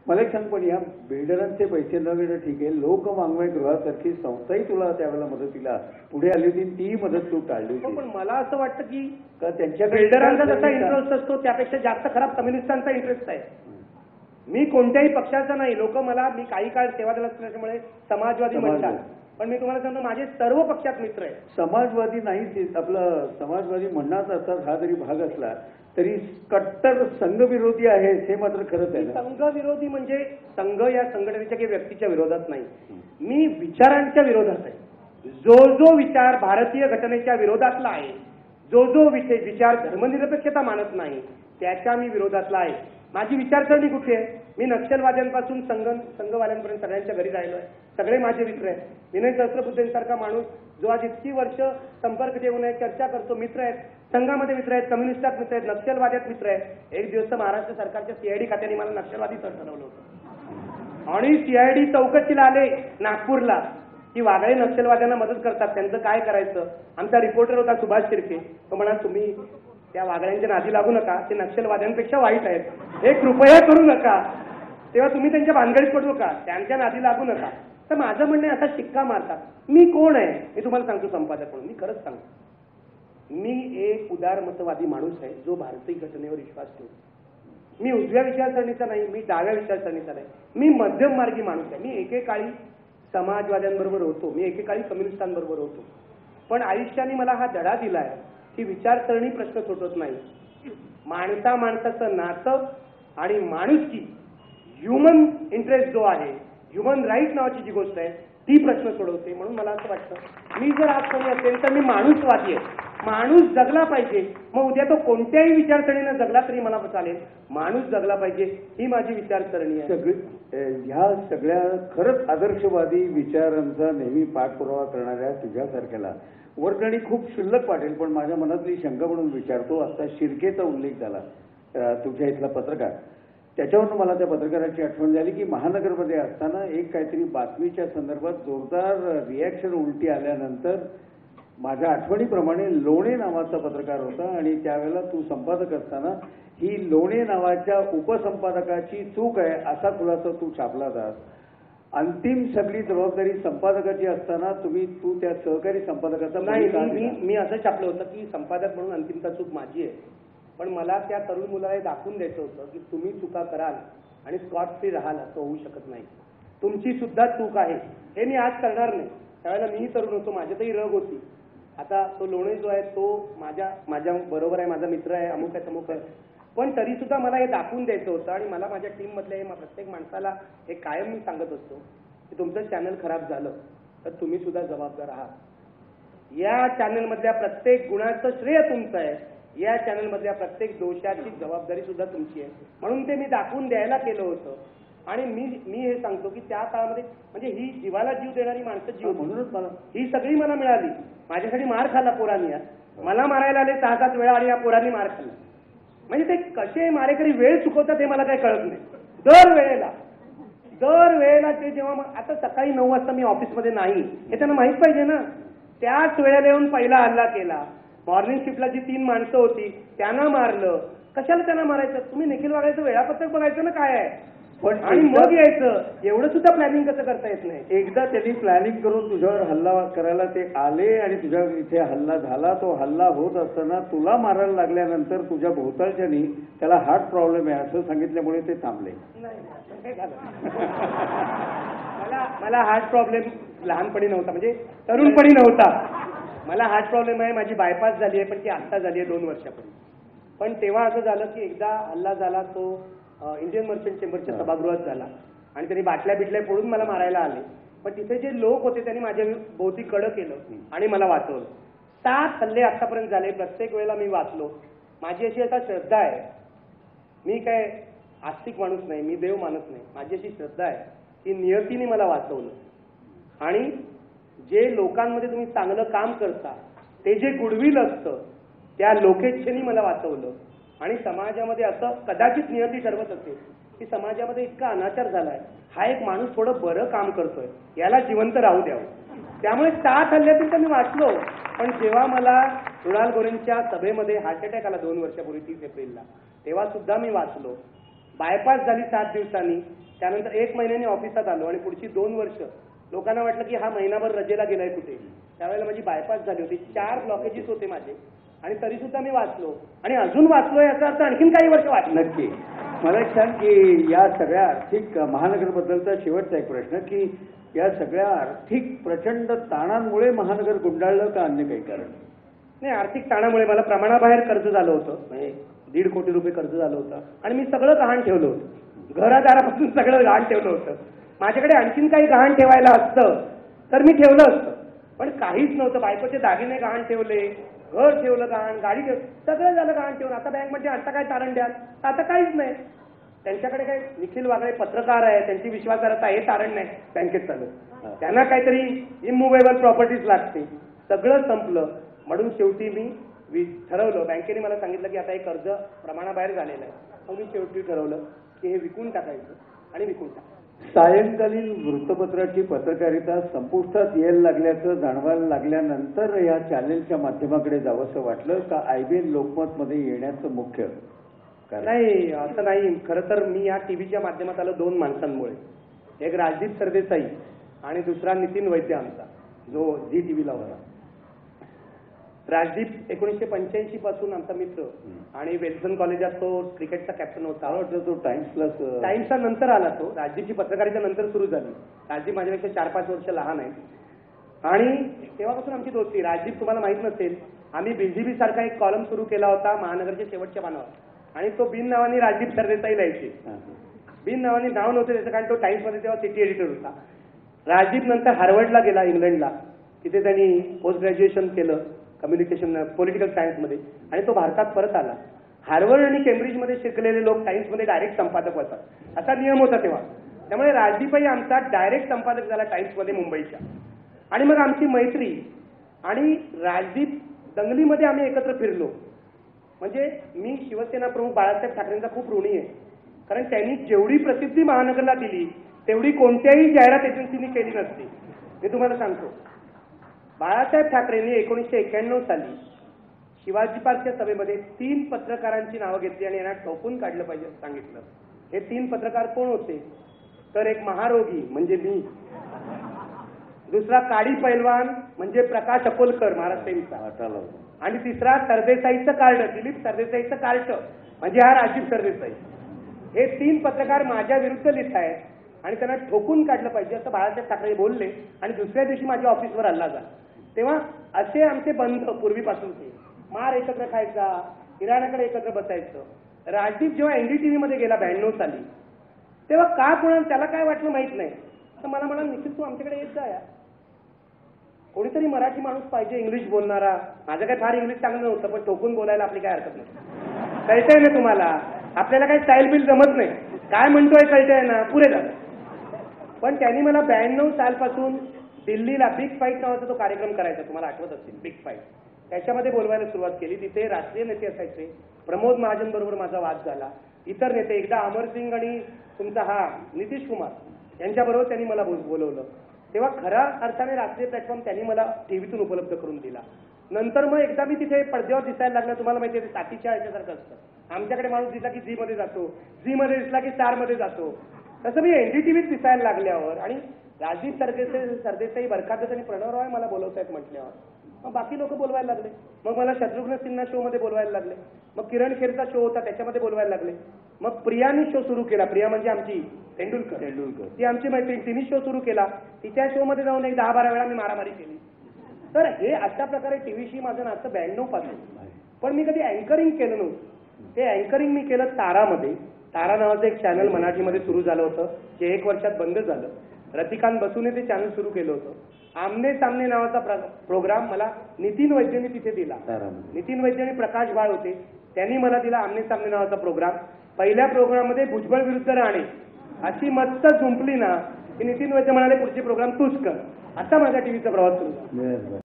मला एक सांग, पण या बिल्डरांचे पैसे न घेणं ठीक आहे, लोकवाङ्मय गृहासारखी संस्थाही तुला त्यावेळेला मदतीला पुढे आली होती, ती मदत तू टाळली होती. पण मला असं वाटतं की त्यांच्या बिल्डरांचा जसा इंटरेस्ट असतो त्यापेक्षा जास्त खराब कम्युनिस्टांचा इंटरेस्ट आहे. मी कोणत्याही पक्षाचा नाही. लोक मला, मी काही काळ सेवा दलात असल्यामुळे समाजवादी म्हणतात, पण मी तुम्हाला सांगतो माझे सर्व पक्षात मित्र आहेत. समाजवादी नाही, आपलं समाजवादी म्हणण्याचा अर्थात हा जरी भाग असला तरी कट्टर संघविरोधी आहे हे मात्र खरंच आहे. संघविरोधी म्हणजे संघ या संघटनेच्या किंवा व्यक्तीच्या विरोधात नाही, मी विचारांच्या विरोधात आहे. जो विचार भारतीय घटनेच्या विरोधातला आहे, जो विचार धर्मनिरपेक्षता मानत नाही, त्याच्या मी विरोधातला आहे. माझी विचारसरणी कुठे आहे? मी नक्षलवाद्यांपासून संघवाल्यांपर्यंत सगळ्यांच्या घरी राहिलोय. सगळे माझे मित्र आहेत. विनय सहस्त्रबुद्धेंसारखा माणूस जो आज इतकी वर्ष संपर्क ठेवून आहे, चर्चा करतो, मित्र आहेत. संघामध्ये मित्र आहेत, कम्युनिस्टात मित्र आहेत, नक्षलवाद्यात मित्र आहेत. एक दिवस तर महाराष्ट्र सरकारच्या सीआयडी खात्याने मला नक्षलवादी ठरवलं होतं आणि सीआयडी चौकशीला आले नागपूरला की वागळे नक्षलवाद्यांना मदत करतात, त्यांचं काय करायचं. आमचा रिपोर्टर होता सुभाष शिर्के, तो म्हणा तुम्ही त्या वागळ्यांच्या नादी लागू नका, ते नक्षलवाद्यांपेक्षा वाईट आहेत, एक रुपया करू नका, तेव्हा तुम्ही त्यांच्या भानगडीत पडू नका, त्यांच्या नादी लागू नका. तर माझं म्हणणं असा शिक्का मारतात. मी कोण आहे हे तुम्हाला सांगतो संपादक म्हणून. मी खरंच सांगतो, मी एक उदारमतवादी माणूस आहे जो भारतीय घटनेवर विश्वास ठेवतो. मी उजव्या विचारसरणीचा नाही, मी डाव्या विचारसरणीचा नाही, मी मध्यम मार्गी माणूस आहे. मी एकेकाळी समाजवाद्यांबरोबर होतो, मी एकेकाळी कम्युनिस्टांबरोबर होतो, पण आयुष्याने मला हा धडा दिलाय की विचारसरणी प्रश्न सुटत नाही. माणसाचं नातं आणि माणुसकी, ह्युमन इंटरेस्ट जो आहे, ह्युमन राईट नावाची जी गोष्ट आहे ती प्रश्न सोडवते. म्हणून मला असं वाटतं मी जर आज कोणी असेल तर मी माणूसवादी आहे. माणूस जगला पाहिजे, मग उद्या तो कोणत्याही विचारसरणीनं जगला तरी मला चालेल. माणूस जगला पाहिजे ही माझी विचारसरणी आहे. ह्या सगळ्या खरंच आदर्शवादी विचारांचा नेहमी पाठपुरावा करणाऱ्या तुझ्यासारख्याला वर्गणी खूप शिल्लक वाटेल, पण माझ्या मनातली शंका म्हणून विचारतो. आता शिर्केचा उल्लेख झाला, तुझ्या इथला पत्रकार, त्याच्यावरून मला त्या पत्रकाराची आठवण झाली की महानगरमध्ये असताना एक काहीतरी बातमीच्या संदर्भात जोरदार रिॲक्शन उलटी आल्यानंतर माझ्या आठवणीप्रमाणे लोणे नावाचा पत्रकार होता आणि त्यावेळेला तू संपादक असताना ही लोणे नावाच्या उपसंपादकाची चूक आहे असा खुलासा तू छापला होतास. अंतिम सगळी जबाबदारी संपादकाची असताना तू त्या सहकारी संपादकाचा नाही, मी असं छापलं होतं की संपादक म्हणून अंतिमता चूक माझी आहे, पण मला त्या तरुण मुलाला दाखवून द्यायचं होतं की तुम्ही चुका कराल आणि स्कॉट फ्री राहाल असं होऊ शकत नाही. तुमची सुद्धा चूक आहे हे मी आज करणार नाही. त्यावेळेला मीही तरुण होतो, माझ्यातही रग होती. आता तो लोणे जो आहे तो माझ्या बरोबर आहे, माझा मित्र आहे, अमुक आहे तमुक आहे, पण तरी सुद्धा मला हे दाखवून द्यायचं होतं. आणि मला माझ्या टीम मधल्या प्रत्येक माणसाला हे कायम मी सांगत असतो की तुमचं चॅनल खराब झालं तर तुम्ही सुद्धा जबाबदार आहात. या चॅनल मधल्या प्रत्येक गुणाचं श्रेय तुमचं आहे, या चॅनल मधल्या प्रत्येक दोषाची जबाबदारी सुद्धा तुमची आहे. म्हणून ते मी दाखवून द्यायला केलं होतं. आणि मी हे सांगतो की त्या काळामध्ये म्हणजे ही जीवाला जीव देणारी माणसं जीव म्हणूनच मला ही सगळी मला मिळाली. माझ्यासाठी मार खाल्ला पोरांनी, मला मारायला आले 6-7 वेळा आणि या पोरांनी मार खाल्ला. म्हणजे ते कसे मारेकरी वेळ चुकवतात हे मला काही कळत नाही. दर वेळेला ते जेव्हा आता सकाळी 9 वाजता मी ऑफिसमध्ये नाही हे त्यांना माहित पाहिजे ना, त्याच वेळेला येऊन पहिला हल्ला केला. मॉर्निंग शिफ्टला जी 3 माणसं होती त्यांना मारलं. कशाला त्यांना मारायचं? तुम्ही निखिल वागायचं वेळापत्रक बघायचं ना काय आहे, पण आणि मग यायचं. एवढं सुद्धा प्लॅनिंग कसं करता येत नाही. एकदा त्यांनी प्लॅनिंग करून तुझ्यावर हल्ला करायला ते आले आणि तुझ्या इथे हल्ला झाला. तो हल्ला होत असताना तुला मारायला लागल्यानंतर तुझ्या भोवतालच्यानी त्याला हार्ट प्रॉब्लेम आहे असं सांगितल्यामुळे ते थांबले. मला हार्ट प्रॉब्लेम लहानपणी नव्हता, म्हणजे तरुणपणी नव्हता. मला हार्ट प्रॉब्लेम आहे, माझी बायपास झाली आहे, पण ती आत्ता झाली आहे 2 वर्षापूर्वी. पण तेव्हा असं झालं की एकदा हल्ला झाला तो इंडियन मर्चंट चेंबरच्या सभागृहात झाला आणि त्यांनी बाटल्या बिटल्या फोडून मला मारायला आले. पण तिथे जे लोक होते त्यांनी माझ्या भोवती कडं केलं आणि मला वाचवलं. 7 हल्ले आतापर्यंत झाले, प्रत्येक वेळेला मी वाचलो. माझी अशी आता श्रद्धा आहे, मी काय आस्तिक माणूस नाही, मी देव मानत नाही, माझी अशी श्रद्धा आहे की नियतीने मला वाचवलं. आणि जे लोकांमध्ये तुम्ही चांगलं काम करता ते जे गुडविल असतं त्या लोकेच्छेने मला वाचवलं. आणि समाजामध्ये असं कदाचित नियती ठरवत असेल की समाजामध्ये इतका अनाचार झालाय, हा एक माणूस थोडं बरं काम करतोय, याला जिवंत राहू द्यावं. त्यामुळे 7 हल्ल्यातून तर मी वाचलो. पण जेव्हा मला मृणाल गोरेंच्या सभेमध्ये हार्ट अटॅक आला 2 वर्षापूर्वी 30 एप्रिलला, तेव्हा सुद्धा मी वाचलो. बायपास झाली 7 दिवसांनी, त्यानंतर 1 महिन्याने ऑफिसात आलो आणि पुढची 2 वर्ष लोकांना वाटलं की हा महिनाभर रजेला गेलाय कुठे. त्यावेळेला माझी बायपास झाली होती, 4 ब्लॉकेजेस होते माझे आणि तरी सुद्धा मी वाचलो आणि अजून वाचलो. याचा अर्थ आणखीन काही वर्ष वाचलं. नक्की. मला एक सांग की या सगळ्या आर्थिक महानगरबद्दलचा शेवटचा एक प्रश्न की या सगळ्या आर्थिक प्रचंड ताणांमुळे महानगर गुंडाळलं का अन्य काही कारण? नाही, आर्थिक ताणामुळे मला प्रमाणाबाहेर कर्ज झालं होतं, म्हणजे 1.5 कोटी रुपये कर्ज झालं होतं आणि मी सगळं गहाण ठेवलं होतं. घरादारापासून सगळं गहाण ठेवलं होतं. माझ्याकडे आणखीन काही गहाण ठेवायला असतं तर मी ठेवलं असतं, पण काहीच नव्हतं. बायकोचे दागिने गहाण ठेवले, घर ठेवलं गहाण, गाडी ठेवलं, सगळं झालं गहाण ठेवून. आता बँक म्हणजे आता काय तारण द्याल? आता काहीच नाही. त्यांच्याकडे काय निखिल वागळे पत्रकार आहे, त्यांची विश्वासार्हता हे तारण नाही बँकेत चालू. त्यांना काहीतरी इममुवेबल प्रॉपर्टीज लागते. सगळं संपलं. म्हणून शेवटी मी ठरवलं, बँकेने मला सांगितलं की आता हे कर्ज प्रमाणाबाहेर झालेलं आहे. मग मी शेवटी ठरवलं की हे विकून टाकायचं आणि विकून टाकायचं. सायंकालीन वृत्तपत्राची पत्रकारिता संपुष्टात यायला लागल्याचं जाणवायला लागल्यानंतर या चॅनेलच्या माध्यमाकडे जावंसं वाटलं का IBN लोकमतमध्ये येण्याचं मुख्य कारण? नाही, असं नाही. खरं तर मी या टीव्हीच्या माध्यमात आलो 2 माणसांमुळे. एक राजदीप सरदेसाई आणि दुसरा नितीन वैद्य आमचा, जो झी टीव्हीला होता. राजदीप 1985 पासून आमचा मित्र आणि वेल्सन कॉलेजात तो क्रिकेटचा कॅप्टन होता. तो टाइम्सचा नंतर आला. तो राजदीपची पत्रकारिता नंतर सुरू झाली. राजदीप माझ्यापेक्षा 4-5 वर्ष लहान आहे आणि तेव्हापासून आमची दोस्ती. राजदीप तुम्हाला माहित नसेल, आम्ही BGB सारखा एक कॉलम सुरू केला होता महानगरच्या शेवटच्या पानावर आणि तो बिन नावाने राजदीप सरदेसाई लिहायचे. बिन नावाने नाव नव्हते त्याचं, कारण तो टाइम्समध्ये तेव्हा सिटी एडिटर होता. राजदीप नंतर हार्वर्डला गेला, इंग्लंडला. तिथे त्यांनी पोस्ट ग्रॅज्युएशन केलं कम्युनिकेशन पॉलिटिकल सायन्समध्ये आणि तो भारतात परत आला. हार्वर्ड आणि केम्ब्रिजमध्ये शिकलेले लोक टाइम्समध्ये डायरेक्ट संपादक होतात, असा नियम होता तेव्हा. त्यामुळे राजदीपही आमचा डायरेक्ट संपादक झाला टाइम्समध्ये मुंबईच्या. आणि मग आमची मैत्री आणि राजदीप दंगलीमध्ये आम्ही एकत्र फिरलो. म्हणजे मी शिवसेना प्रमुख बाळासाहेब ठाकरेंचा खूप ऋणी आहे, कारण त्यांनी जेवढी प्रसिद्धी महानगरला दिली तेवढी कोणत्याही जाहिरात एजन्सीनी केली नसती. मी तुम्हाला सांगतो, बाळासाहेब ठाकरेंनी 1991 साली शिवाजी पार्कच्या सभेमध्ये 3 पत्रकारांची नावं घेतली आणि यांना ठोकून काढलं पाहिजे असं सांगितलं. हे 3 पत्रकार कोण होते? तर एक महारोगी म्हणजे मी, दुसरा काडी पैलवान म्हणजे प्रकाश अकोलकर महाराष्ट्राचा, आणि तिसरा सरदेसाईचं कार्ड, दिलीप सरदेसाईचं कार्ड म्हणजे हा राजीव सरदेसाई. हे 3 पत्रकार माझ्या विरुद्ध लिहित आहेत आणि त्यांना ठोकून काढलं पाहिजे असं बाळासाहेब ठाकरे बोलले आणि दुसऱ्या दिवशी माझ्या ऑफिसवर हल्ला झाला. तेव्हा असे आमचे बंध पूर्वीपासूनचे. मार एकत्र खायचा, किराणाकडे एकत्र बसायचं. राजदीप जेव्हा NDTV मध्ये गेला 92 साली, तेव्हा का कोणाला त्याला काय वाटलं माहित नाही, तर मला म्हणाला निश्चित तू आमच्याकडे येत जा या. कोणीतरी मराठी माणूस पाहिजे इंग्लिश बोलणारा. माझं काय फार इंग्लिश चांगलं नव्हतं, पण ठोकून बोलायला आपली काय हरकत नाही. कळतंय ना तुम्हाला? आपल्याला काही स्टाईल बिल जमत नाही, काय म्हणतोय कळतंय ना, पुरे झालं. पण त्यांनी मला 92 सालपासून दिल्लीला बिग फाईट नावाचा तो कार्यक्रम करायचा, तुम्हाला आठवत असेल बिग फाईट. त्याच्यामध्ये बोलवायला सुरुवात केली. तिथे राष्ट्रीय नेते असायचे. प्रमोद महाजन बरोबर माझा वाद झाला. इतर नेते, एकदा अमरसिंग आणि तुमचा हा नितीश कुमार यांच्याबरोबर त्यांनी मला बोलवलं. तेव्हा खऱ्या अर्थाने राष्ट्रीय प्लॅटफॉर्म त्यांनी मला टीव्हीतून उपलब्ध करून दिला. नंतर मग एकदा मी तिथे पडद्यावर दिसायला लागला. तुम्हाला माहिती आहे साथीच्या ह्याच्यासारखं असतं. आमच्याकडे माणूस दिसला की झी मध्ये जातो, झी मध्ये दिसला की स्टार मध्ये जातो. तसं मी NDTVत दिसायला लागल्यावर आणि राजदीप सरदेसाई, बरखादत आणि प्रणव रॉय मला बोलवतायत म्हटल्यावर मग बाकी लोक बोलवायला लागले. मग मला शत्रुघ्न सिन्हा शो मध्ये बोलवायला लागले. मग किरण खेरचा शो होता त्याच्यामध्ये बोलवायला लागले. मग प्रियानी शो सुरू केला. प्रिया म्हणजे आमची तेंडुलकर, ती आमची मैत्रीण. तिने शो सुरू केला. तिच्या शो मध्ये जाऊन एक 10-12 वेळा मी मारामारी केली. तर हे अशा प्रकारे टीव्हीशी माझं नातं 92 पासून. पण मी कधी अँकरिंग केलं नव्हतं. ते अँकरिंग मी केलं तारामध्ये. तारा नावाचं एक चॅनल मराठीमध्ये सुरू झालं होतं, जे 1 वर्षात बंद झालं. रतिकांत बसूने ते चॅनल सुरू केलं होतं. आमने सामने नावाचा प्रोग्राम मला नितीन वैद्यने तिथे दिला. नितीन वैद्य आणि प्रकाश भाळ होते, त्यांनी मला दिला आमने सामने नावाचा प्रोग्राम. पहिल्या प्रोग्राममध्ये भुजबळ विरुद्ध राणे अशी मस्त झुंपली ना की नितीन वैद्य म्हणाले पुढचे प्रोग्राम तूच कर. असा माझा टीव्हीचा प्रवास सुरू झाला.